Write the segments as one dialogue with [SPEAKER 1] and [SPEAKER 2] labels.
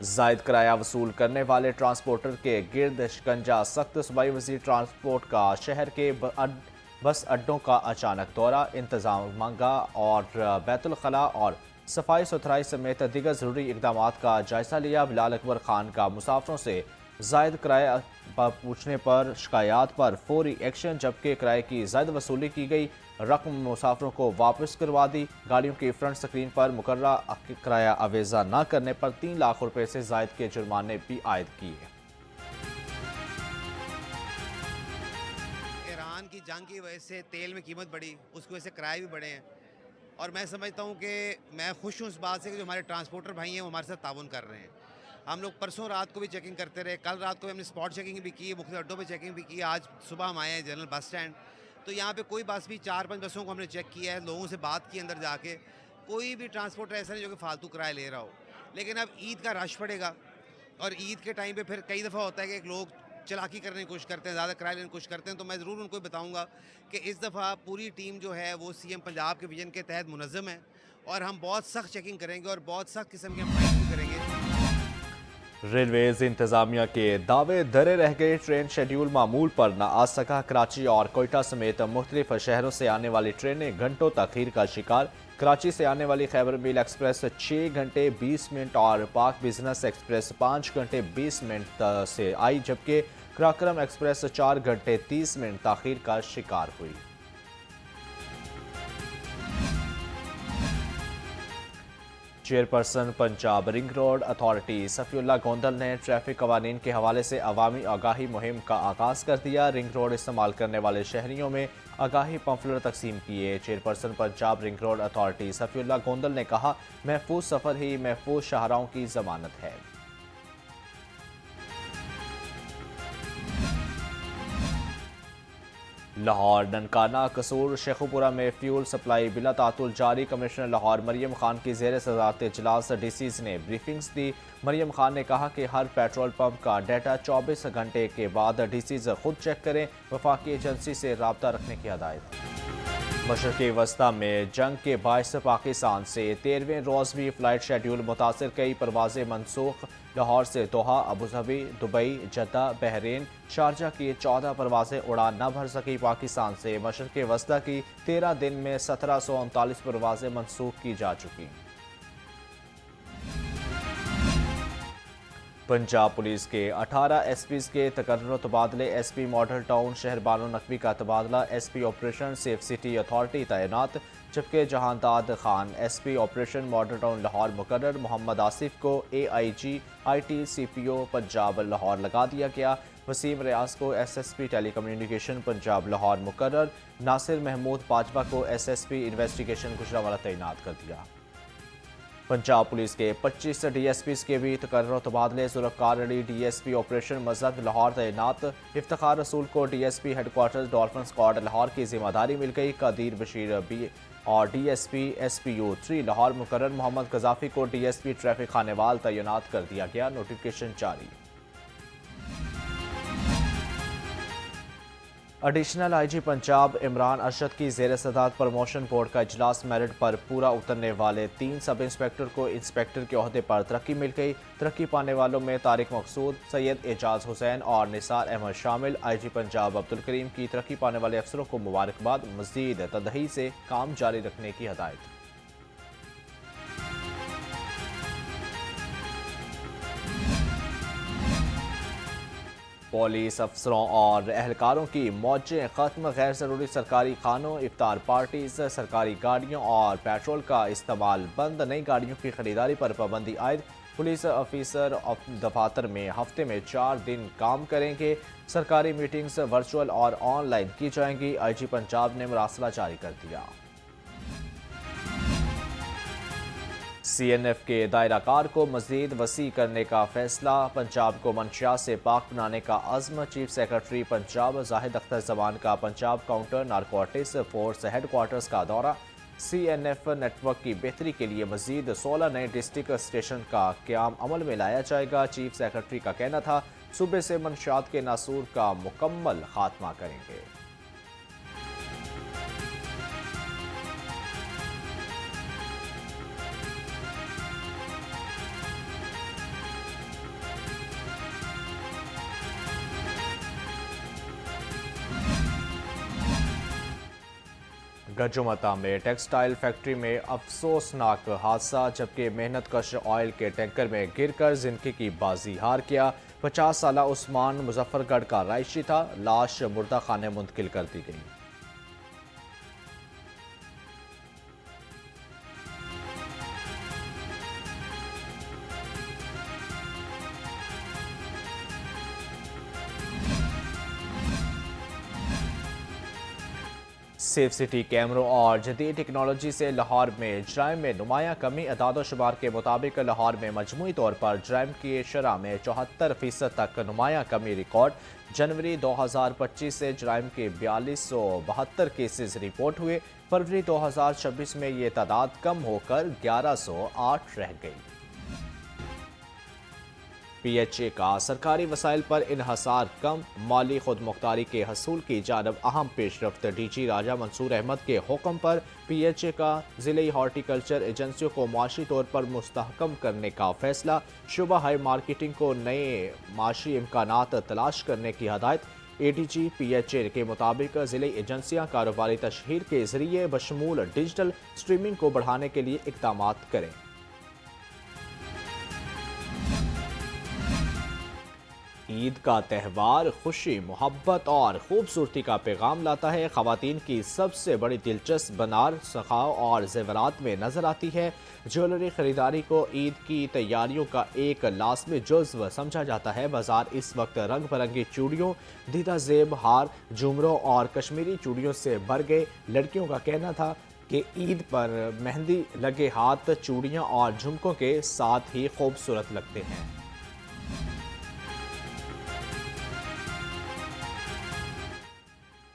[SPEAKER 1] زائد کرایہ وصول کرنے والے ٹرانسپورٹر کے گرد شکنجہ، سخت صوبائی وزیر ٹرانسپورٹ کا شہر کے بس اڈوں کا اچانک دورہ، انتظامیہ اور بیت الخلاء اور صفائی ستھرائی سمیت دیگر ضروری اقدامات کا جائزہ لیا۔ بلال اکبر خان کا مسافروں سے زائد کرایہ پوچھنے پر شکایات پر فوری ایکشن، جبکہ کرائے کی زائد وصولی کی گئی رقم مسافروں کو واپس کروا دی۔ گاڑیوں کی فرنٹ سکرین پر مقررہ کرایہ آویزہ نہ کرنے پر 3 لاکھ روپے سے زائد کے جرمانے بھی عائد کیے۔
[SPEAKER 2] ایران کی جنگ کی وجہ سے تیل میں قیمت بڑھی، اس کی وجہ سے کرائے بھی بڑھے ہیں، اور میں سمجھتا ہوں کہ میں خوش ہوں اس بات سے کہ جو ہمارے ٹرانسپورٹر بھائی ہیں وہ ہمارے ساتھ تعاون کر رہے ہیں۔ ہم لوگ پرسوں رات کو بھی چیکنگ کرتے رہے، کل رات کو بھی ہم نے اسپاٹ چیکنگ بھی کی، مختلف اڈوں پہ چیکنگ بھی کی، آج صبح ہم آئے ہیں جنرل بس اسٹینڈ، تو یہاں پہ کوئی بس بھی 4-5 بسوں کو ہم نے چیک کیا ہے، لوگوں سے بات کی اندر جا کے، کوئی بھی ٹرانسپورٹر ایسا نہیں جو کہ فالتو کرایہ لے رہا ہو۔ لیکن اب عید کا رش پڑے گا، اور عید کے ٹائم پہ پھر کئی دفعہ ہوتا ہے کہ لوگ چلاکی کرنے کی کوشش کرتے ہیں، زیادہ کرایہ لینے کی کوشش کرتے ہیں، تو میں ضرور ان کو بتاؤں گا کہ اس دفعہ پوری ٹیم جو ہے وہ سی ایم پنجاب کے ویژن کے تحت منظم ہے، اور ہم بہت سخت چیکنگ کریں گے اور بہت سخت قسم کے ہم کریں گے۔
[SPEAKER 1] ریلویز انتظامیہ کے دعوے دھرے رہ گئے، ٹرین شیڈیول معمول پر نہ آ سکا، کراچی اور کوئٹہ سمیت مختلف شہروں سے آنے والی ٹرینیں گھنٹوں تاخیر کا شکار۔ کراچی سے آنے والی خیبر میل ایکسپریس 6 گھنٹے 20 منٹ اور پاک بزنس ایکسپریس 5 گھنٹے 20 منٹ سے آئی، جبکہ کراکرم ایکسپریس 4 گھنٹے 30 منٹ تاخیر کا شکار ہوئی۔ Chairperson Punjab ring road authority Safi Ullah Gondal نے ٹریفک قوانین کے حوالے سے عوامی آگاہی مہم کا آغاز کر دیا۔ رنگ روڈ استعمال کرنے والے شہریوں میں آگاہی پمفلٹ تقسیم کیے۔ Chairperson Punjab ring road authority Safi Ullah Gondal نے کہا، محفوظ سفر ہی محفوظ شاہراہوں کی ضمانت ہے۔ لاہور ننکانہ قصور شیخوپورہ میں فیول سپلائی بلا تعطل جاری، کمشنر لاہور مریم خان کی زیر صدارت اجلاس ڈی سیز نے بریفنگز دی۔ مریم خان نے کہا کہ ہر پیٹرول پمپ کا ڈیٹا 24 گھنٹے کے بعد ڈی سیز خود چیک کریں، وفاقی ایجنسی سے رابطہ رکھنے کی ہدایت۔ مشرقی وسطی میں جنگ کے باعث پاکستان سے 13ویں روز بھی فلائٹ شیڈیول متاثر، کئی پروازیں منسوخ۔ لاہور سے Doha, Abu Dhabi, Dubai, Jeddah, Bahrain, Sharjah کی 14 پروازیں اڑان نہ بھر سکی۔ پاکستان سے مشرقی وسطی کی 13 دن میں 1739 پروازیں منسوخ کی جا چکی۔ پنجاب پولیس کے 18 ایس پیز کے تقرر و تبادلے، ایس پی ماڈل ٹاؤن شہر بانو نقوی کا تبادلہ، S P operation safe city authority تعینات، جبکہ Jahandad Khan S P operation model town Lahore مقرر، محمد آصف کو A I G I T C P O Punjab Lahore لگا دیا گیا، وسیم ریاض کو S S P telecommunication Punjab Lahore مقرر، ناصر محمود باجوہ کو S S P investigation Gujranwala تعینات کر دیا۔ پنجاب پولیس کے 25 ڈی ایس پیز کے بھی تقرر و تبادلے، Zulfiqar Ali D S P operation مزد لاہور تعینات، افتخار رسول کو D S P headquarters dolphin squad Lahore کی ذمہ داری مل گئی، قدیر بشیر بی اور D S P U 3 Lahore مقرر، محمد قذافی کو D S P traffic Khanewal تعینات کر دیا گیا، نوٹیفکیشن جاری۔ Additional I G Punjab Imran Arshad کی زیر صدارت پروموشن بورڈ کا اجلاس، میرٹ پر پورا اترنے والے 3 سب انسپکٹر کو انسپکٹر کے عہدے پر ترقی مل گئی۔ ترقی پانے والوں میں طارق مقصود، سید اعجاز حسین اور نثار احمد شامل۔ آئی جی پنجاب عبدالکریم کی ترقی پانے والے افسروں کو مبارکباد، مزید تدہی سے کام جاری رکھنے کی ہدایت۔ پولیس افسروں اور اہلکاروں کی موجیں ختم، غیر ضروری سرکاری کھانوں، افطار پارٹیز، سرکاری گاڑیوں اور پیٹرول کا استعمال بند، نئی گاڑیوں کی خریداری پر پابندی عائد۔ پولیس آفیسر دفاتر میں ہفتے میں 4 دن کام کریں گے، سرکاری میٹنگز ورچوئل اور آن لائن کی جائیں گی۔ آئی جی پنجاب نے مراسلہ جاری کر دیا۔ سی این ایف کے دائرہ کار کو مزید وسیع کرنے کا فیصلہ، پنجاب کو منشیات سے پاک بنانے کا عزم، چیف سیکرٹری پنجاب زاہد اختر زمان کا Punjab counter narcotics force headquarters کا دورہ۔ C N F network کی بہتری کے لیے مزید 16 نئے ڈسٹرکٹ اسٹیشن کا قیام عمل میں لایا جائے گا، چیف سیکرٹری کا کہنا تھا، صوبے سے منشیات کے ناسور کا مکمل خاتمہ کریں گے۔ گجمتا میں ٹیکسٹائل فیکٹری میں افسوسناک حادثہ، جبکہ محنت کش آئل کے ٹینکر میں گر کر زندگی کی بازی ہار کیا۔ 50 سالہ عثمان مظفر گڑھ کا رہائشی تھا، لاش مردہ خانے منتقل کر دی گئی۔ سیف سٹی کیمروں اور جدید ٹیکنالوجی سے لاہور میں جرائم میں نمایاں کمی۔ اعداد و شمار کے مطابق لاہور میں مجموعی طور پر جرائم کی شرح میں 74% تک نمایاں کمی ریکارڈ۔ جنوری 2025 سے جرائم کے 4272 کیسز رپورٹ ہوئے۔ فروری 2026 میں یہ تعداد کم ہو کر 1108 رہ گئی۔ پی ایچ اے کا سرکاری وسائل پر انحصار کم، مالی خود مختاری کے حصول کی جانب اہم پیش رفت۔ ڈی جی راجہ منصور احمد کے حکم پر پی ایچ اے کا ضلعی ہارٹیکلچر ایجنسیوں کو معاشی طور پر مستحکم کرنے کا فیصلہ۔ شعبہ ہائی مارکیٹنگ کو نئے معاشی امکانات تلاش کرنے کی ہدایت۔ اے D G P H A کے مطابق ضلعی ایجنسیاں کاروباری تشہیر کے ذریعے بشمول ڈیجیٹل اسٹریمنگ کو بڑھانے کے لیے اقدامات کریں۔ عید کا تہوار خوشی، محبت اور خوبصورتی کا پیغام لاتا ہے۔ خواتین کی سب سے بڑی دلچسپ بنار، سخاؤ اور زیورات میں نظر آتی ہے۔ جیولری خریداری کو عید کی تیاریوں کا ایک لازمی جزو سمجھا جاتا ہے۔ بازار اس وقت رنگ برنگی چوڑیوں، دیدہ زیب ہار، جھومروں اور کشمیری چوڑیوں سے بھر گئے۔ لڑکیوں کا کہنا تھا کہ عید پر مہندی لگے ہاتھ چوڑیاں اور جھمکوں کے ساتھ ہی خوبصورت لگتے ہیں۔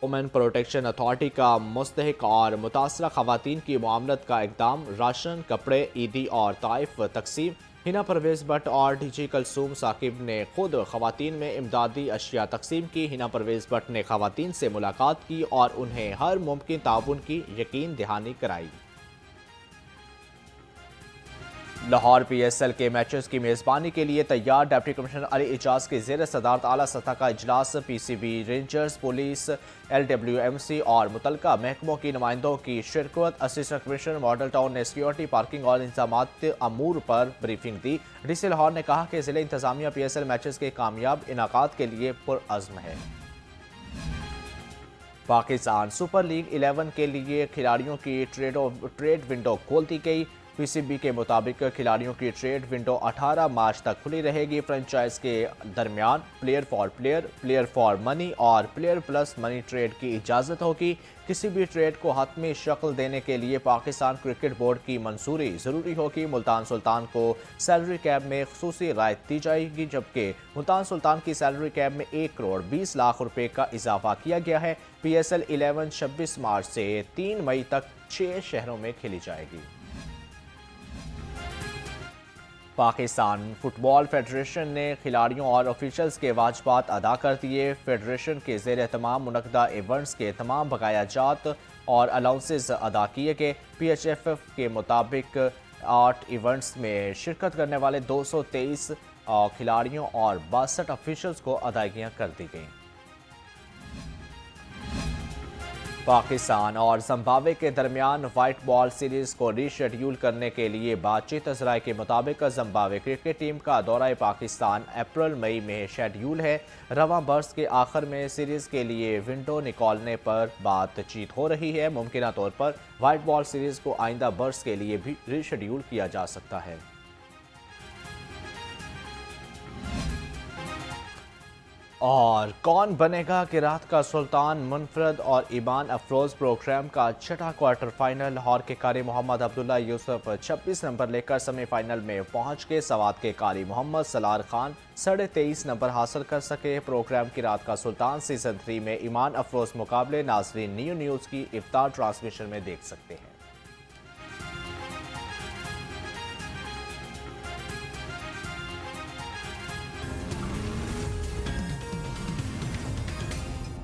[SPEAKER 1] وومن پروٹیکشن اتھارٹی کا مستحق اور متاثرہ خواتین کی معاملت کا اقدام۔ راشن، کپڑے، عیدی اور تحائف تقسیم۔ ہنا پرویز بٹ اور ڈی جی کلثوم ثاقب نے خود خواتین میں امدادی اشیاء تقسیم کی۔ ہنا پرویز بٹ نے خواتین سے ملاقات کی اور انہیں ہر ممکن تعاون کی یقین دہانی کرائی۔ لاہور پی ایس ایل کے میچز کی میزبانی کے لیے تیار۔ ڈپٹی کمشنر علی اعجاز کی زیر صدارت اعلیٰ سطح کا اجلاس۔ P C B, rangers, police, L W M C اور متعلقہ محکموں کی نمائندوں کی شرکت۔ اسسٹنٹ کمشنر ماڈل ٹاؤن نے سیکیورٹی، پارکنگ اور انتظامات امور پر بریفنگ دی۔ ڈی سی لاہور نے کہا کہ ضلع انتظامیہ پی ایس ایل میچز کے کامیاب انعقاد کے لیے پرعزم ہے۔ پاکستان سپر لیگ 11 کے لیے کھلاڑیوں کی ٹریڈ ونڈو کھول دی گئی۔ پی سی بی کے مطابق کھلاڑیوں کی ٹریڈ ونڈو 18 مارچ تک کھلی رہے گی۔ فرنچائز کے درمیان player for player, player for money اور پلیئر پلس منی ٹریڈ کی اجازت ہوگی۔ کسی بھی ٹریڈ کو حتمی شکل دینے کے لیے پاکستان کرکٹ بورڈ کی منظوری ضروری ہوگی۔ ملتان سلطان کو سیلری کیپ میں خصوصی رعایت دی جائے گی، جبکہ ملتان سلطان کی سیلری کیپ میں 1 کروڑ 20 لاکھ روپے کا اضافہ کیا گیا ہے۔ پی ایس ایل 11 26 مارچ سے 3 مئی تک 6 شہروں میں کھیلی جائے گی۔ پاکستان فٹ بال فیڈریشن نے کھلاڑیوں اور آفیشلز کے واجبات ادا کر دیے۔ فیڈریشن کے زیر اہتمام منعقدہ ایونٹس کے تمام بقایا جات اور الاؤنسز ادا کیے گئے۔ پی ایچ ایف کے مطابق 8 ایونٹس میں شرکت کرنے والے 223 کھلاڑیوں اور 62 آفیشلز کو ادائیگیاں کر دی گئیں۔ پاکستان اور زمبابوے کے درمیان وائٹ بال سیریز کو ری شیڈیول کرنے کے لیے بات چیت۔ ذرائع کے مطابق زمبابوے کرکٹ ٹیم کا دورہ پاکستان اپریل مئی میں شیڈیول ہے۔ رواں برس کے آخر میں سیریز کے لیے ونڈو نکالنے پر بات چیت ہو رہی ہے۔ ممکنہ طور پر وائٹ بال سیریز کو آئندہ برس کے لیے بھی ری شیڈیول کیا جا سکتا ہے۔ اور کون بنے گا قرات کا سلطان منفرد اور ایمان افروز پروگرام کا چھٹا کوارٹر فائنل۔ لاہور کے قاری محمد عبداللہ یوسف 26 نمبر لے کر سیمی فائنل میں پہنچ کے سوات کے قاری محمد سلار خان 23.5 نمبر حاصل کر سکے۔ پروگرام قرات کا سلطان سیزن 3 میں ایمان افروز مقابلے ناظرین نیو نیوز کی افطار ٹرانسمیشن میں دیکھ سکتے ہیں۔